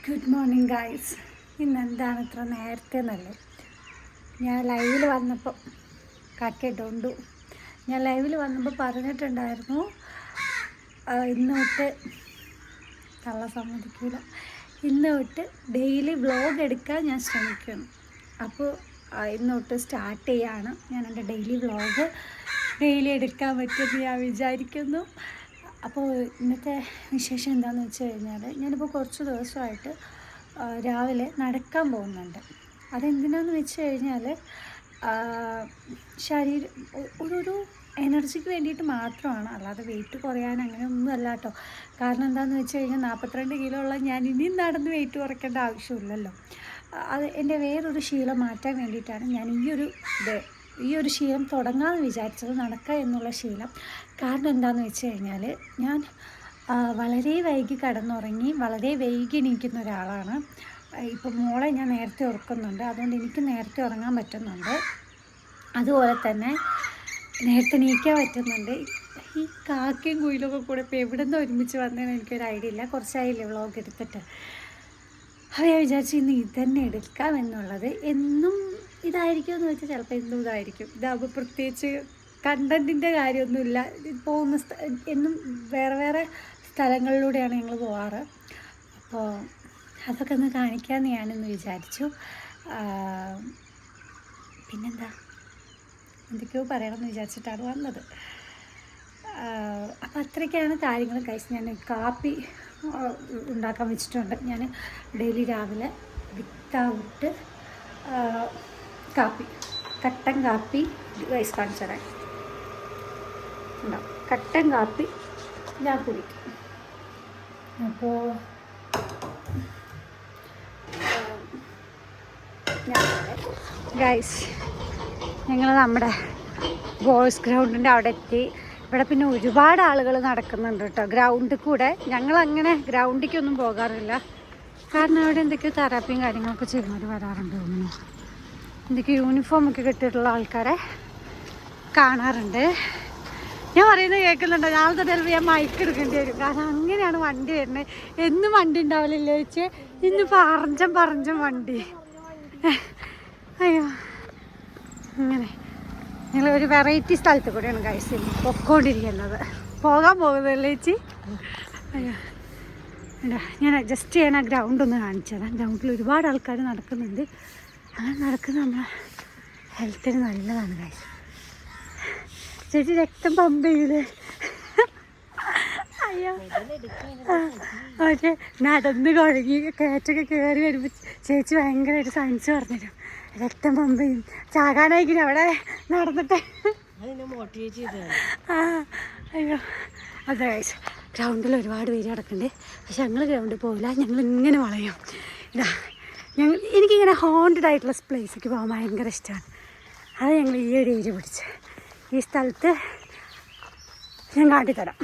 Good morning guys. ഇന്നെന്താണ് ഇത്ര നേരത്തെ എന്നല്ലേ? ഞാൻ ലൈവിൽ വന്നപ്പോൾ കാക്കയിട്ടുണ്ടു. ഞാൻ ലൈവിൽ വന്നപ്പോൾ പറഞ്ഞിട്ടുണ്ടായിരുന്നു ഇന്ന് തൊട്ട് തള്ള സമ്മതിക്കില്ല, ഇന്ന് തൊട്ട് ഡെയിലി വ്ളോഗ് എടുക്കാൻ ഞാൻ ശ്രമിക്കണം. അപ്പോൾ ഇന്ന് തൊട്ട് സ്റ്റാർട്ട് ചെയ്യാണ്. ഞാൻ എൻ്റെ ഡെയിലി വ്ളോഗ് ഡെയിലി എടുക്കാൻ പറ്റുമെന്ന് ഞാൻ വിചാരിക്കുന്നു. അപ്പോൾ ഇന്നത്തെ വിശേഷം എന്താണെന്ന് വെച്ച് കഴിഞ്ഞാൽ, ഞാനിപ്പോൾ കുറച്ച് ദിവസമായിട്ട് രാവിലെ നടക്കാൻ പോകുന്നുണ്ട്. അതെന്തിനാന്ന് വെച്ച് കഴിഞ്ഞാൽ ശരീരം ഒരു എനർജിക്ക് വേണ്ടിയിട്ട് മാത്രമാണ്, അല്ലാതെ വെയിറ്റ് കുറയാൻ അങ്ങനെ ഒന്നും അല്ല കേട്ടോ. കാരണം എന്താണെന്ന് വെച്ച് കഴിഞ്ഞാൽ 42 കിലോ ഉള്ള ഞാൻ ഇനിയും നടന്ന് വെയിറ്റ് കുറയ്ക്കേണ്ട ആവശ്യമില്ലല്ലോ. അത് എൻ്റെ വേറൊരു ശീലം മാറ്റാൻ വേണ്ടിയിട്ടാണ് ഞാൻ ഈ ഒരു ശീലം തുടങ്ങാമെന്ന് വിചാരിച്ചത്, നടക്കുക എന്നുള്ള ശീലം. കാരണം എന്താണെന്ന് വെച്ച് കഴിഞ്ഞാൽ, ഞാൻ വളരെ വൈകി കിടന്നുറങ്ങി വളരെ വൈകി എണീക്കുന്ന ഒരാളാണ്. ഇപ്പം മോളെ ഞാൻ നേരത്തെ ഉറക്കുന്നുണ്ട്, അതുകൊണ്ട് എനിക്ക് നേരത്തെ ഉറങ്ങാൻ പറ്റുന്നുണ്ട്. അതുപോലെ തന്നെ നേരത്തെ എണീക്കാൻ പറ്റുന്നുണ്ട്. ഈ കാക്കയും കുയിലൊക്കെ കൂടെ ഇപ്പോൾ എവിടെ നിന്ന് ഒരുമിച്ച് വന്നതെന്ന് എനിക്കൊരു ഐഡിയ ഇല്ല. കുറച്ചായില്ലേ വ്ളോഗ് എടുത്തിട്ട്. അപ്പോൾ ഞാൻ വിചാരിച്ചു ഇന്ന് ഇതന്നെ എടുക്കാം എന്നുള്ളത്. എന്നും ഇതായിരിക്കുമെന്ന് വെച്ചാൽ ചിലപ്പോൾ എന്നും ഇതായിരിക്കും. ഇതാകുമ്പോൾ പ്രത്യേകിച്ച് കണ്ടൻറ്റിൻ്റെ കാര്യമൊന്നുമില്ല. പോകുന്ന എന്നും വേറെ വേറെ സ്ഥലങ്ങളിലൂടെയാണ് ഞങ്ങൾ പോവാറ്. അപ്പോൾ അതൊക്കെ ഒന്ന് കാണിക്കാമെന്ന് ഞാനൊന്ന് വിചാരിച്ചു. പിന്നെന്താ, എന്തൊക്കെയോ പറയണമെന്ന് വിചാരിച്ചിട്ടാണ് വന്നത്. അപ്പോൾ അത്രയ്ക്കാണ് കാര്യങ്ങൾ കഴിച്ച്. ഞാൻ കാപ്പി ഉണ്ടാക്കാൻ വെച്ചിട്ടുണ്ട്. ഞാൻ ഡെയിലി രാവിലെ വിത്തൗട്ട് കാപ്പി, കട്ടൻ കാപ്പി റൈസ് കാണിച്ചു തരാം. ഉണ്ടാവും കട്ടൻ കാപ്പി ഞാൻ കുടിക്കും. അപ്പോൾ ഗൈസ്, ഞങ്ങൾ നമ്മുടെ ബോയ്സ് ഗ്രൗണ്ടിൻ്റെ അവിടെ എത്തി. ഇവിടെ പിന്നെ ഒരുപാട് ആളുകൾ നടക്കുന്നുണ്ട് കേട്ടോ ഗ്രൗണ്ടിൽ കൂടെ. ഞങ്ങളങ്ങനെ ഗ്രൗണ്ടിലേക്കൊന്നും പോകാറില്ല, കാരണം അവിടെ എന്തൊക്കെയോ തെറാപ്പിയും കാര്യങ്ങളൊക്കെ ചെയ്യുന്നവർ വരാറുണ്ട് തോന്നുന്നു. എന്തൊക്കെയോ യൂണിഫോമൊക്കെ കിട്ടിയിട്ടുള്ള ആൾക്കാരെ കാണാറുണ്ട്. ഞാൻ പറയുന്നത് കേൾക്കുന്നുണ്ടോ? നാളത്തെ ചിലപ്പോൾ ഞാൻ മൈക്ക് എടുക്കേണ്ടി വരും, കാരണം അങ്ങനെയാണ് വണ്ടി വരുന്നത്. എന്നും വണ്ടി ഉണ്ടാവില്ലല്ലോ ചോദിച്ച്, ഇന്ന് പറഞ്ചം വണ്ടി. അയ്യോ, അങ്ങനെ ഞങ്ങൾ ഒരു വെറൈറ്റി സ്ഥലത്ത് കൂടെയാണ് കഴിച്ച് പൊക്കോണ്ടിരിക്കുന്നത്. പോകാൻ പോകുന്നതല്ലേ ചേച്ചി? അയ്യോ, ഞാൻ അഡ്ജസ്റ്റ് ചെയ്യാൻ ആ ഗ്രൗണ്ട് ഒന്ന് കാണിച്ചു തരാം. ഗ്രൗണ്ടിൽ ഒരുപാട് ആൾക്കാർ നടക്കുന്നുണ്ട്. അങ്ങനെ നടക്കുന്നത് നമ്മളെ ഹെൽത്തിന് നല്ലതാണ് കഴിച്ച്. ചേച്ചി രക്തം പമ്പ് ചെയ്ത് അയ്യോ, പക്ഷേ നടന്ന് കുഴങ്ങി കയറ്റൊക്കെ കയറി വരുമ്പോൾ ചേച്ചി ഭയങ്കരമായിട്ട് സയൻസ് പറഞ്ഞുതരും. രക്തം പമ്പ് ചെയ്യും, ചാകാനായിരിക്കും അവിടെ നടന്നിട്ട്. അയ്യോ, അതെ കഴിച്ച് ഗ്രൗണ്ടിൽ ഒരുപാട് പേര് കിടക്കുന്നുണ്ട്. പക്ഷെ ഞങ്ങൾ ഗ്രൗണ്ടിൽ പോകില്ല, ഞങ്ങൾ ഇങ്ങനെ വളയും. എനിക്കിങ്ങനെ ഹോണ്ടഡ് ആയിട്ടുള്ള പ്ലേസിലേക്ക് പോകാൻ ഭയങ്കര ഇഷ്ടമാണ്. അത് ഞങ്ങൾ ഈ ഒരു ഏരിയ പിടിച്ച് ഈ സ്ഥലത്ത് ഞാൻ കാട്ടിത്തരാം.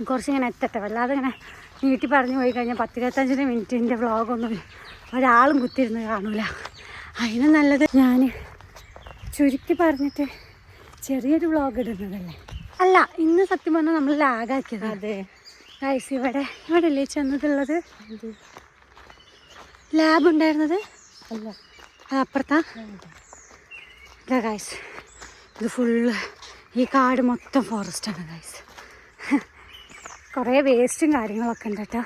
കുറച്ചിങ്ങനെ എത്തട്ടെ, വല്ലാതെ ഇങ്ങനെ നീട്ടി പറഞ്ഞു പോയി കഴിഞ്ഞാൽ 10-25 മിനിറ്റിൻ്റെ വ്ളോഗൊന്നും ഒരാളും കുത്തിരുന്ന് കാണൂല. അതിന് നല്ലത് ഞാൻ ചുരുക്കി പറഞ്ഞിട്ട് ചെറിയൊരു വ്ളോഗ് ഇടുന്നതല്ലേ. അല്ല, ഇന്ന് സത്യം പറഞ്ഞാൽ നമ്മൾ ലാഗാക്കിയത്. അതെ ഗൈസ്, ഇവിടെ അല്ലേ ചെന്നതുള്ളത് ലാബ് ഉണ്ടായിരുന്നത്? അല്ല, അത് അപ്പുറത്താ. ഇല്ല ഗൈസ്, ഇത് ഫുള്ള് ഈ കാട് മൊത്തം ഫോറസ്റ്റാണ് ഗൈസ്. കുറേ വേസ്റ്റും കാര്യങ്ങളൊക്കെ ഉണ്ട് കേട്ടോ.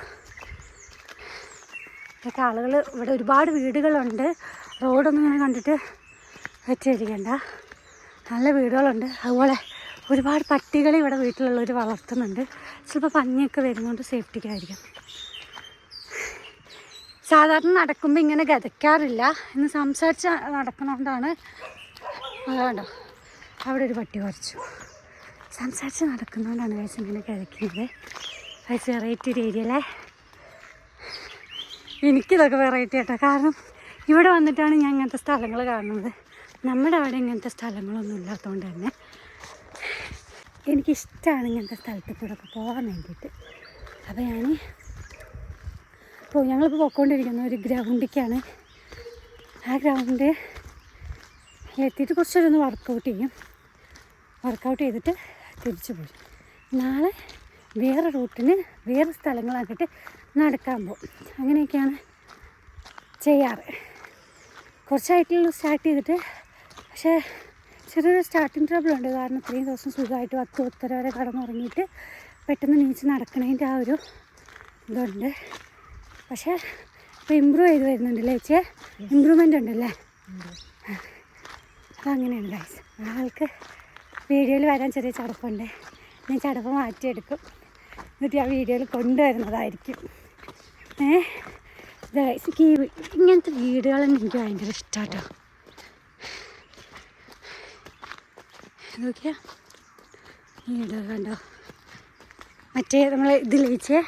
ഇതൊക്കെ ആളുകൾ, ഇവിടെ ഒരുപാട് വീടുകളുണ്ട്. റോഡൊന്നും ഇങ്ങനെ കണ്ടിട്ട് വെച്ചിരിക്കണ്ട, നല്ല വീടുകളുണ്ട്. അതുപോലെ ഒരുപാട് പട്ടികൾ ഇവിടെ വീട്ടിലുള്ളവർ വളർത്തുന്നുണ്ട്. ചിലപ്പോൾ പന്നിയൊക്കെ വരുന്നതുകൊണ്ട് സേഫ്റ്റിക്കായിരിക്കും. സാധാരണ നടക്കുമ്പോൾ ഇങ്ങനെ ഗതയ്ക്കാറില്ല, ഇന്ന് സംസാരിച്ച് നടക്കുന്നതുകൊണ്ടാണ്. അതുകൊണ്ടോ അവിടെ ഒരു പട്ടി കുറച്ചു സംസാരിച്ച് നടക്കുന്നതുകൊണ്ടാണ് വയസ്സ് ഇങ്ങനെ കിതയ്ക്കുന്നത്. വയസ്സ് വെറൈറ്റി ഒരു ഏരിയയിലെ എനിക്കിതൊക്കെ വെറൈറ്റി ആയിട്ടോ. കാരണം ഇവിടെ വന്നിട്ടാണ് ഞാൻ ഇങ്ങനത്തെ സ്ഥലങ്ങൾ കാണുന്നത്. നമ്മുടെ അവിടെ ഇങ്ങനത്തെ സ്ഥലങ്ങളൊന്നും ഇല്ലാത്തതുകൊണ്ട് തന്നെ എനിക്കിഷ്ടമാണ് ഇങ്ങനത്തെ സ്ഥലത്ത് കൂടെ ഒക്കെ പോകാൻ വേണ്ടിയിട്ട്. അപ്പോൾ ഞങ്ങളിപ്പോൾ പോയിക്കൊണ്ടിരിക്കുന്ന ഒരു ഗ്രൗണ്ടിലേക്കാണ്. ആ ഗ്രൗണ്ട് എത്തിയിട്ട് കുറച്ചൊരു വർക്കൗട്ട് ചെയ്യും. വർക്കൗട്ട് ചെയ്തിട്ട് തിരിച്ചു പോരും. നാളെ വേറെ റൂട്ടിന് വേറെ സ്ഥലങ്ങളാക്കിയിട്ട് നടക്കാൻ പോകും. അങ്ങനെയൊക്കെയാണ് ചെയ്യാറ്. കുറച്ചായിട്ടുള്ള സ്റ്റാർട്ട് ചെയ്തിട്ട്, പക്ഷേ ചെറിയൊരു സ്റ്റാർട്ടിങ് ട്രബിൾ ഉണ്ട്. കാരണം ഇത്രയും ദിവസം സുഖമായിട്ട് 10-10:30 വരെ കടന്നുറങ്ങിയിട്ട് പെട്ടെന്ന് നീച്ച് നടക്കണതിൻ്റെ ആ ഒരു ഇതുണ്ട്. പക്ഷേ ഇപ്പോൾ ഇമ്പ്രൂവ് ചെയ്ത് വരുന്നുണ്ടല്ലേ ചേച്ചിയെ? ഇമ്പ്രൂവ്മെൻ്റ് ഉണ്ടല്ലേ? അപ്പോൾ അങ്ങനെയാണ് ഗൈസ്. ആൾക്ക് വീഡിയോയിൽ വരാൻ ചെറിയ ചടപ്പുണ്ട്. ഞാൻ ചടപ്പ് മാറ്റിയെടുക്കും, എന്നിട്ട് ആ വീഡിയോയിൽ കൊണ്ടുവരുന്നതായിരിക്കും. ഗൈസ് ഇങ്ങനത്തെ വീഡിയോകളെന്നെ എനിക്ക് ഭയങ്കര ഇഷ്ടമാട്ടോ. നോക്കിയാ വീഡിയോ കണ്ടോ? മറ്റേ നമ്മൾ ഇതിൽ വെച്ച്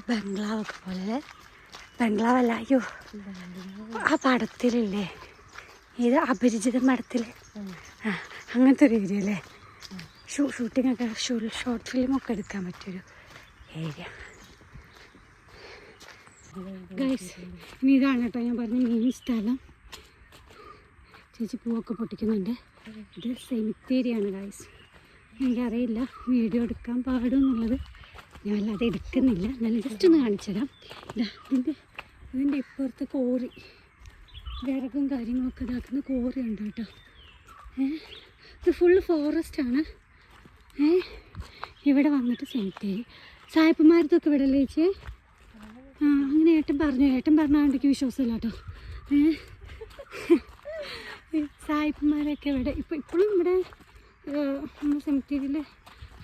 ബംഗ്ലാവൊക്കെ പോലെ, ബംഗ്ലാവല്ല, അയ്യോ ആ പടത്തിലില്ലേ, ഇത് അപരിചിത മഠത്തിൽ, അങ്ങനത്തെ ഒരു ഏരിയ അല്ലേ? ഷൂട്ടിങ്ങൊക്കെ ഷോർട്ട് ഫിലിമൊക്കെ എടുക്കാൻ പറ്റിയൊരു ഏരിയ. ഗൈസ് ഇനി ഇതാണ് കേട്ടോ ഞാൻ പറഞ്ഞ മെയിൻ സ്ഥലം. ചേച്ചി പൂവൊക്കെ പൊട്ടിക്കുന്നുണ്ട്. ഇത് സെമിത്തേരിയാണ് ഗൈസ്. എനിക്കറിയില്ല വീഡിയോ എടുക്കാൻ പാടുമെന്നുള്ളത്, ഞാൻ അല്ലാതെ എടുക്കുന്നില്ല. ഞാൻ ജസ്റ്റ് ഒന്ന് കാണിച്ചു തരാം. ഇതാ ഇതിൻ്റെ ഇപ്പുറത്തെ കോറി, വിറകും കാര്യങ്ങളൊക്കെ ഇതാക്കുന്ന കോറി ഉണ്ട് കേട്ടോ. ഇത് ഫുള്ള് ഫോറസ്റ്റാണ്. ഇവിടെ വന്നിട്ട് സെമിത്തേരി. സായിപ്പന്മാരത്തൊക്കെ ഇവിടെ അല്ലേ ചേച്ചി? അങ്ങനെ ഏട്ടൻ പറഞ്ഞാൽ എനിക്ക് വിശ്വാസമില്ല കേട്ടോ. സായിപ്പന്മാരൊക്കെ ഇവിടെ ഇപ്പോഴും ഇവിടെ നമ്മൾ സെമിത്തേരിയിൽ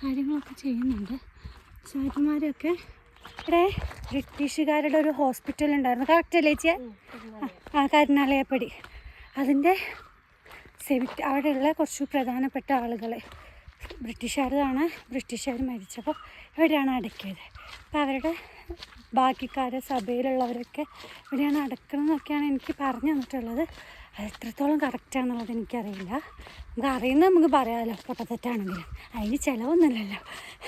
കാര്യങ്ങളൊക്കെ ചെയ്യുന്നുണ്ട്. സായിപ്പന്മാരൊക്കെ ഇവിടെ ബ്രിട്ടീഷുകാരുടെ ഒരു ഹോസ്പിറ്റൽ ഉണ്ടായിരുന്നു, കറക്റ്റ് അല്ലേ ചേച്ചിയെ? കരുനാലയപ്പടി. അതിൻ്റെ അവിടെയുള്ള കുറച്ച് പ്രധാനപ്പെട്ട ആളുകളെ ബ്രിട്ടീഷുകാരാണ്. ബ്രിട്ടീഷുകാർ മരിച്ചപ്പോൾ ഇവിടെയാണ് അടക്കിയത്. അപ്പോൾ അവരുടെ ബാക്കിക്കാരെ സഭയിലുള്ളവരൊക്കെ ഇവിടെയാണ് അടക്കണം എന്നൊക്കെയാണ് എനിക്ക് പറഞ്ഞു തന്നിട്ടുള്ളത്. അത് എത്രത്തോളം കറക്റ്റാണെന്നുള്ളത് എനിക്കറിയില്ല. നമുക്ക് അറിയുന്നത് നമുക്ക് പറയാമല്ലോ, പൊട്ടത്തെറ്റാണെങ്കിലും. അതിന് ചിലവൊന്നുമില്ലല്ലോ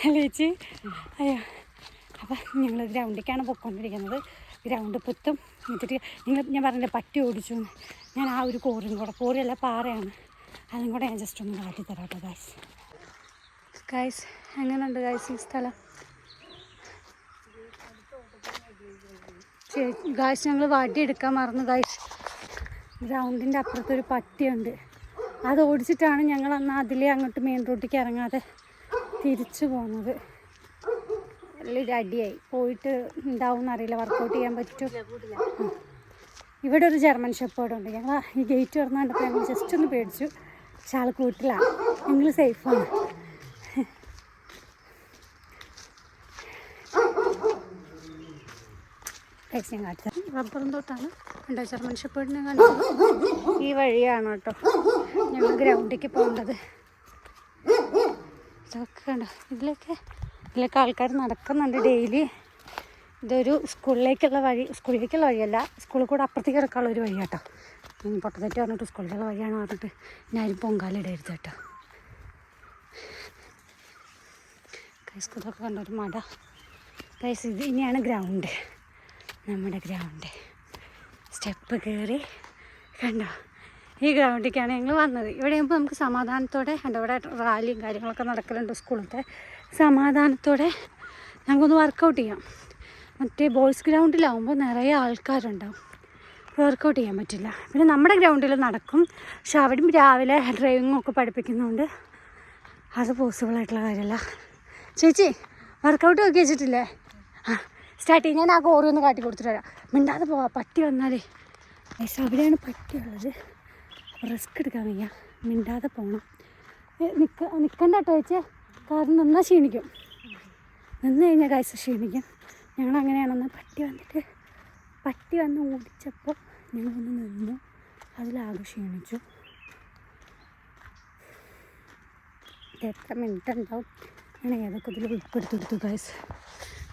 അല്ലേ ചേച്ചി? അയ്യോ, അപ്പം ഞങ്ങൾ ഗ്രൗണ്ടിലേക്കാണ് പൊയ്ക്കൊണ്ടിരിക്കുന്നത്. ഗ്രൗണ്ട് പുത്തും എന്നിട്ട് ഞാൻ പറഞ്ഞില്ലേ പട്ടി ഓടിച്ചു. ഞാൻ ആ ഒരു കോറിയല്ല പാറയാണ്, അതും കൂടെ ഞാൻ ജസ്റ്റ് ഒന്ന് കാട്ടി തരാം കേട്ടോ ഗൈസ്. എങ്ങനെയുണ്ട് ഗൈസ് ഈ സ്ഥലം? ഗൈസ് ഞങ്ങൾ വടി എടുക്കാൻ മറന്നു ഗൈസ്. ഗ്രൗണ്ടിൻ്റെ അപ്പുറത്തൊരു പട്ടിയുണ്ട്, അത് ഓടിച്ചിട്ടാണ് ഞങ്ങൾ അന്ന് അതിലേ അങ്ങോട്ട് മെയിൻ റോഡിലേക്ക് ഇറങ്ങാതെ തിരിച്ചു പോകുന്നത്. വലിയൊരു അടിയായി. പോയിട്ട് ഉണ്ടാവും എന്നറിയില്ല, വർക്കൗട്ട് ചെയ്യാൻ പറ്റും. ഇവിടെ ഒരു ജർമ്മൻ ഷെപ്പേർഡ് ഉണ്ട്. ഞങ്ങൾ ഈ ഗേറ്റ് തുറന്നു കണ്ടപ്പോൾ ഞങ്ങൾ ജസ്റ്റ് ഒന്ന് പേടിച്ചു. പക്ഷെ ആൾ കൂട്ടിലാണ്, ഞങ്ങൾ സേഫാണ്. ഞാൻ കാണിച്ചത് റബ്ബറും തോട്ടാണ്. ഉണ്ടോ ജർമ്മൻ ഷെപ്പേർഡിനെ കാണിച്ചത്? ഈ വഴിയാണ് കേട്ടോ ഞങ്ങൾ ഗ്രൗണ്ടിലേക്ക് പോകേണ്ടത്. ഇതൊക്കെ കണ്ടോ, ഇതിലൊക്കെ ആൾക്കാർ നടക്കുന്നുണ്ട് ഡെയിലി. ഇതൊരു സ്കൂളിലേക്കുള്ള വഴിയല്ല, സ്കൂളിൽ കൂടെ അപ്പുറത്തേക്ക് കിടക്കാനുള്ള ഒരു വഴി കേട്ടോ. പൊട്ടത്തെറ്റ് പറഞ്ഞിട്ട് സ്കൂളിലേക്കുള്ള വഴിയാണ് പറഞ്ഞിട്ട് ഞാനും പൊങ്കാലിടരുത് കേട്ടോ. സ്കൂളൊക്കെ കണ്ടോ ഒരു മട. കൈസ് ഇത് ഇനിയാണ് ഗ്രൗണ്ട്, നമ്മുടെ ഗ്രൗണ്ട്. സ്റ്റെപ്പ് കയറി കണ്ടോ, ഈ ഗ്രൗണ്ടിലേക്കാണ് ഞങ്ങൾ വന്നത്. ഇവിടെ ആകുമ്പോൾ നമുക്ക് സമാധാനത്തോടെ കണ്ടോ, ഇവിടെ റാലിയും കാര്യങ്ങളൊക്കെ നടക്കലുണ്ട് സ്കൂളിലത്തെ. സമാധാനത്തോടെ ഞങ്ങൾക്കൊന്ന് വർക്കൗട്ട് ചെയ്യാം. മറ്റേ ബോയ്സ് ഗ്രൗണ്ടിലാവുമ്പോൾ നിറയെ ആൾക്കാരുണ്ടാവും, വർക്കൗട്ട് ചെയ്യാൻ പറ്റില്ല. പിന്നെ നമ്മുടെ ഗ്രൗണ്ടിൽ നടക്കും, പക്ഷെ അവിടെയും രാവിലെ ഡ്രൈവിങ്ങൊക്കെ പഠിപ്പിക്കുന്നുണ്ട്, അത് പോസിബിളായിട്ടുള്ള കാര്യമല്ല. ചേച്ചി വർക്കൗട്ട് നോക്കി വെച്ചിട്ടില്ലേ? സ്റ്റാർട്ട് ചെയ്യും. ഞാൻ ആ കോറി ഒന്ന് കാട്ടി കൊടുത്തിട്ട് വരാം. മിണ്ടാതെ പോവാം, പട്ടി വന്നാലേ. അവിടെയാണ് പട്ടിയുള്ളത്, റിസ്ക് എടുക്കാൻ വയ്യ. മിണ്ടാതെ പോകണം. നിൽക്കണ്ട കേട്ടോ ചേച്ചി, കാരണം നിന്നാൽ ക്ഷീണിക്കും. നിന്ന് കഴിഞ്ഞാൽ കാഴ്ച ക്ഷീണിക്കും. ഞങ്ങളങ്ങനെയാണെന്ന് പട്ടി വന്ന് ഓടിച്ചപ്പോൾ ഞങ്ങളൊന്ന് നിന്നു, അതിലാകെ ക്ഷീണിച്ചു. എത്ര മിനിറ്റ് ഉണ്ടാവും? ഞാൻ ഏതൊക്കെ ഇതിൽ ഉൾപ്പെടുത്തിയെടുത്തു ഗൈസ്.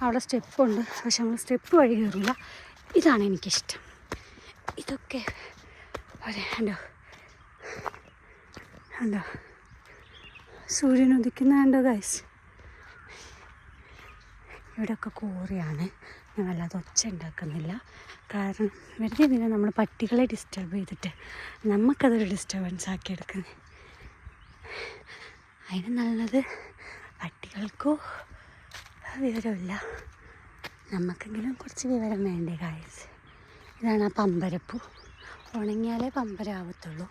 അവിടെ സ്റ്റെപ്പുണ്ട്, പക്ഷെ നമ്മൾ സ്റ്റെപ്പ് വഴി കയറില്ല. ഇതാണ് എനിക്കിഷ്ടം. ഇതൊക്കെ കണ്ടോ സൂര്യൻ ഉദിക്കുന്ന കണ്ടോ ഗൈസ്. ഇവിടെയൊക്കെ കോറിയാണ്. ഞാൻ വല്ലാതെ ഒച്ച ഉണ്ടാക്കുന്നില്ല, കാരണം വെറുതെ ഇതിനെ നമ്മൾ പട്ടികളെ ഡിസ്റ്റർബ് ചെയ്തിട്ട് നമുക്കതൊരു ഡിസ്റ്റർബൻസ് ആക്കി എടുക്കുന്നത്. അതിന് നല്ലത് പട്ടികൾക്കോ വിവരമില്ല, നമുക്കെങ്കിലും കുറച്ച് വിവരം വേണ്ടേ ഗായ്സ്. ഇതാണ് ആ പമ്പരപ്പൂ. ഉണങ്ങിയാലേ പമ്പരാവത്തുള്ളൂ.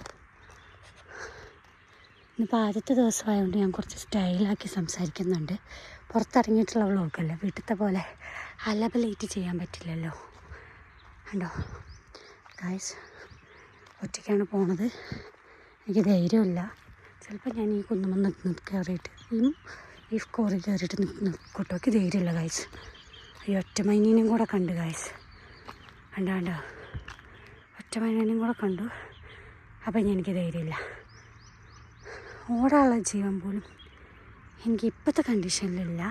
ഇന്നിപ്പോൾ ആദ്യത്തെ ദിവസമായതുകൊണ്ട് ഞാൻ കുറച്ച് സ്റ്റൈലാക്കി സംസാരിക്കുന്നുണ്ട്. പുറത്തിറങ്ങിയിട്ടുള്ള വ്ളോഗല്ല, വീട്ടിലത്തെ പോലെ അലബലേറ്റ് ചെയ്യാൻ പറ്റില്ലല്ലോ. കണ്ടോ ഗായ്സ്, ഒറ്റയ്ക്കാണ് പോണത്. എനിക്ക് ധൈര്യമില്ല. ചിലപ്പോൾ ഞാൻ ഈ കുന്നുമെന്ന് കയറിയിട്ട് ഈ കോറി കയറിയിട്ട് നിൽക്കൂട്ടോ. എനിക്ക് ധൈര്യമില്ല ഗായ്സ്. ഈ ഒറ്റമൈനീനും കൂടെ കണ്ടു ഗായ്സ്. കണ്ടോ ഒറ്റമൈനീനും കൂടെ കണ്ടു. അപ്പം എനിക്ക് ധൈര്യമില്ല. ഓടാനുള്ള ജീവൻ പോലും എനിക്ക് ഇപ്പോഴത്തെ കണ്ടീഷനിലില്ല.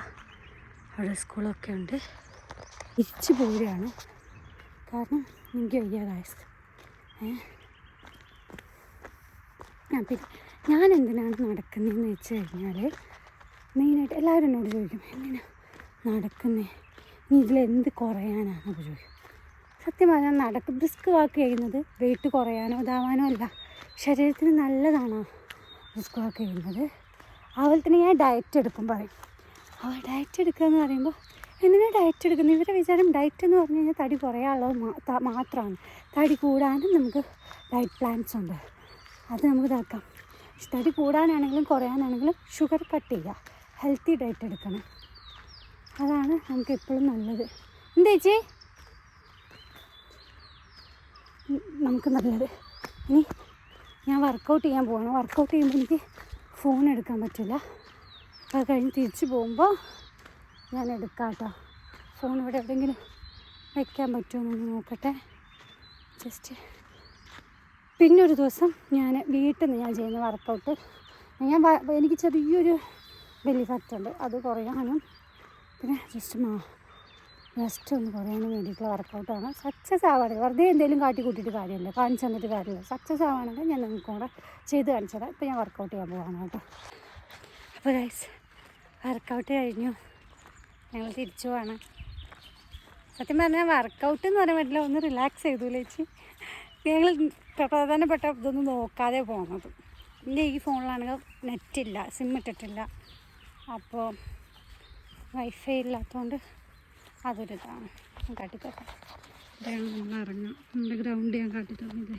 അവിടെ സ്കൂളൊക്കെ ഉണ്ട്. തിരിച്ചു പോവുകയാണ്, കാരണം എനിക്ക് വയ്യ ഗായ്സ്. പിന്നെ ഞാൻ എന്തിനാണ് നടക്കുന്നതെന്ന് വെച്ച് കഴിഞ്ഞാൽ, മെയിനായിട്ട് എല്ലാവരും എന്നോട് ചോദിക്കും എന്തിനാണ് നടക്കുന്നത്, ഇനി ഇതിലെന്ത് കുറയാനാണെന്നൊക്കെ ചോദിക്കും. സത്യം പറഞ്ഞാൽ റിസ്ക് വാക്ക് ചെയ്യുന്നത് വെയിറ്റ് കുറയാനോ ഇതാവാനോ അല്ല, ശരീരത്തിന് നല്ലതാണോ റിസ്ക് വാക്ക് ചെയ്യുന്നത്. അതുപോലെ തന്നെ ഞാൻ ഡയറ്റ് എടുക്കും പറയും. ഡയറ്റ് എടുക്കുക എന്ന് പറയുമ്പോൾ എന്തിനാണ് ഡയറ്റ് എടുക്കുന്നത്? ഇവരുടെ വിചാരം ഡയറ്റ് എന്ന് പറഞ്ഞു കഴിഞ്ഞാൽ തടി കുറയാനുള്ളത് മാത്രമാണ്. തടി കൂടാനും നമുക്ക് ഡയറ്റ് പ്ലാൻസ് ഉണ്ട്, അത് നമുക്ക് ഇതാക്കാം. തടി കൂടാനാണെങ്കിലും കുറയാനാണെങ്കിലും ഷുഗർ കട്ട് ചെയ്യുക, ഹെൽത്തി ഡയറ്റ് എടുക്കണം. അതാണ് നമുക്ക് എപ്പോഴും നല്ലത്. എന്താ ചേച്ചി നമുക്ക് നല്ലത്. ഇനി ഞാൻ വർക്കൗട്ട് ചെയ്യാൻ പോകണം. വർക്കൗട്ട് ചെയ്യുമ്പോൾ എനിക്ക് ഫോൺ എടുക്കാൻ പറ്റില്ല. അത് കഴിഞ്ഞ് തിരിച്ച് പോകുമ്പോൾ ഞാൻ എടുക്കാം കേട്ടോ. ഫോൺ ഇവിടെ എവിടെയെങ്കിലും വയ്ക്കാൻ പറ്റുമോ എന്നൊന്ന് നോക്കട്ടെ ജസ്റ്റ്. പിന്നെ ഒരു ദിവസം ഞാൻ വീട്ടിൽ നിന്ന് ഞാൻ ചെയ്യുന്ന വർക്കൗട്ട്, എനിക്ക് ചെറിയൊരു ബെല്ലി ഫാറ്റ് ഉണ്ട്, അത് കുറയാനും പിന്നെ ജസ്റ്റ് ഒന്ന് കുറയാനും വേണ്ടിയിട്ടുള്ള വർക്കൗട്ടാണ്. സക്സസ് ആവുകയാണെങ്കിൽ വെറുതെ എന്തെങ്കിലും കാട്ടി കൂട്ടിയിട്ട് കാര്യമില്ല, കാണിച്ചു തന്നിട്ട് കാര്യമില്ല. സക്സസ് ആവുകയാണെങ്കിൽ ഞാൻ നിങ്ങൾക്ക് കൂടെ ചെയ്ത് കാണിച്ചത്. ഇപ്പോൾ ഞാൻ വർക്കൗട്ട് ചെയ്യാൻ പോവാണ് കേട്ടോ. അപ്പോൾ ഗൈസ്, വർക്കൗട്ട് കഴിഞ്ഞു, ഞങ്ങൾ തിരിച്ചു പോവാണ്. സത്യം പറഞ്ഞാൽ വർക്കൗട്ട് എന്ന് പറയാൻ പറ്റില്ല, ഒന്ന് റിലാക്സ് ചെയ്തു ചേച്ചി. ഞങ്ങൾ പ്രധാനപ്പെട്ട ഇതൊന്നും നോക്കാതെ പോകുന്നത്. എൻ്റെ ഈ ഫോണിലാണെങ്കിൽ നെറ്റില്ല, സിം ഇട്ടിട്ടില്ല, അപ്പോൾ വൈഫൈ ഇല്ലാത്തതുകൊണ്ട് അതൊരിതാണ്. ഞാൻ കാട്ടിത്തരാം. ഇതാണ് നമ്മൾ ഇറങ്ങാം, നമ്മുടെ ഗ്രൗണ്ട് ഞാൻ കാട്ടിത്തന്നത്.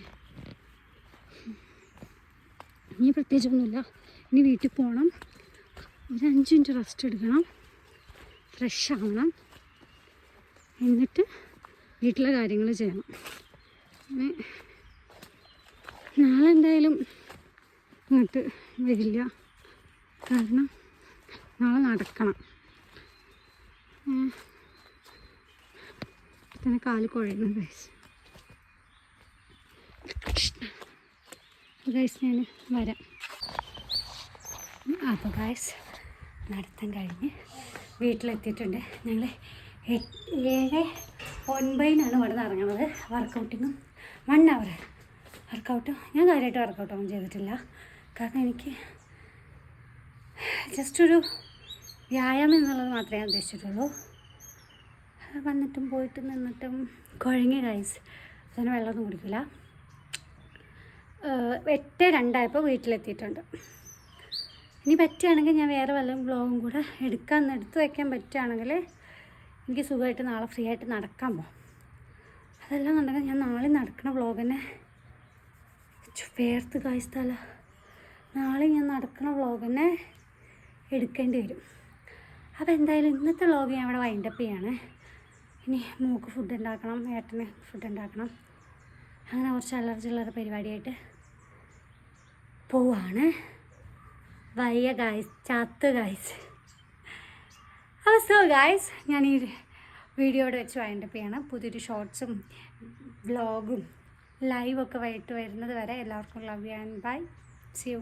ഇനി പ്രത്യേകിച്ചൊന്നുമില്ല. ഇനി വീട്ടിൽ പോകണം, ഒരു 5 മിനിറ്റ് റെസ്റ്റ് എടുക്കണം, ഫ്രഷ് ആവണം, എന്നിട്ട് വീട്ടിലെ കാര്യങ്ങൾ ചെയ്യണം. നാളെ എന്തായാലും ഇങ്ങോട്ട് വരില്ല, കാരണം നാളെ നടക്കണം. തന്നെ കാല് കുഴയുന്നു ഗൈസ്. ഗൈസ് ഞാൻ വരാം. അപ്പോൾ ഗൈസ് നടത്തം കഴിഞ്ഞ് വീട്ടിലെത്തിയിട്ടുണ്ട്. ഞങ്ങൾ 7:09 ഇവിടെ നിന്ന് ഇറങ്ങുന്നത്. വർക്കൗട്ടിങ്ങും 1 hour വർക്കൗട്ട്. ഞാൻ കാര്യമായിട്ട് വർക്കൗട്ടൊന്നും ചെയ്തിട്ടില്ല, കാരണം എനിക്ക് ജസ്റ്റ് ഒരു വ്യായാമം എന്നുള്ളത് മാത്രമേ ഞാൻ ഉദ്ദേശിച്ചിട്ടുള്ളൂ. വന്നിട്ടും പോയിട്ട് നിന്നിട്ടും കുഴങ്ങി ഗൈസ്. അതിന് വെള്ളമൊന്നും കുടിക്കില്ല. 8:02 വീട്ടിലെത്തിയിട്ടുണ്ട്. ഇനി പറ്റുകയാണെങ്കിൽ ഞാൻ വേറെ വല്ല വ്ളോഗും കൂടെ എടുത്ത് വയ്ക്കാൻ പറ്റുകയാണെങ്കിൽ എനിക്ക് സുഖമായിട്ട് നാളെ ഫ്രീ ആയിട്ട് നടക്കാൻ പോകും. അതെല്ലാം എന്നുണ്ടെങ്കിൽ ഞാൻ നാളെ നടക്കുന്ന വ്ളോഗ് തന്നെ വേർത്ത് ഗൈസ് തല. നാളെ ഞാൻ നടക്കുന്ന വ്ളോഗ് തന്നെ എടുക്കേണ്ടി വരും. അപ്പോൾ എന്തായാലും ഇന്നത്തെ വ്ളോഗ് ഞാൻ ഇവിടെ വൈൻഡപ്പ് ചെയ്യാണ്. ഇനി മോൾക്ക് ഫുഡ് ഉണ്ടാക്കണം, ഏട്ടന് ഫുഡ് ഉണ്ടാക്കണം, അങ്ങനെ കുറച്ച് ചില്ലറ പരിപാടിയായിട്ട് പോവാണ്. വയ്യ ഗായ്സ്, ചാത്ത് ഗായ്സ്. അപ്പോൾ സോ ഗായ്സ്, ഞാൻ ഈ വീഡിയോയുടെ വെച്ച് വൈൻഡപ്പ് ചെയ്യണം. പുതിയൊരു ഷോർട്സും വ്ളോഗും ലൈവൊക്കെ വൈകിട്ട് വരുന്നത് വരെ എല്ലാവർക്കും love you and bye. See U.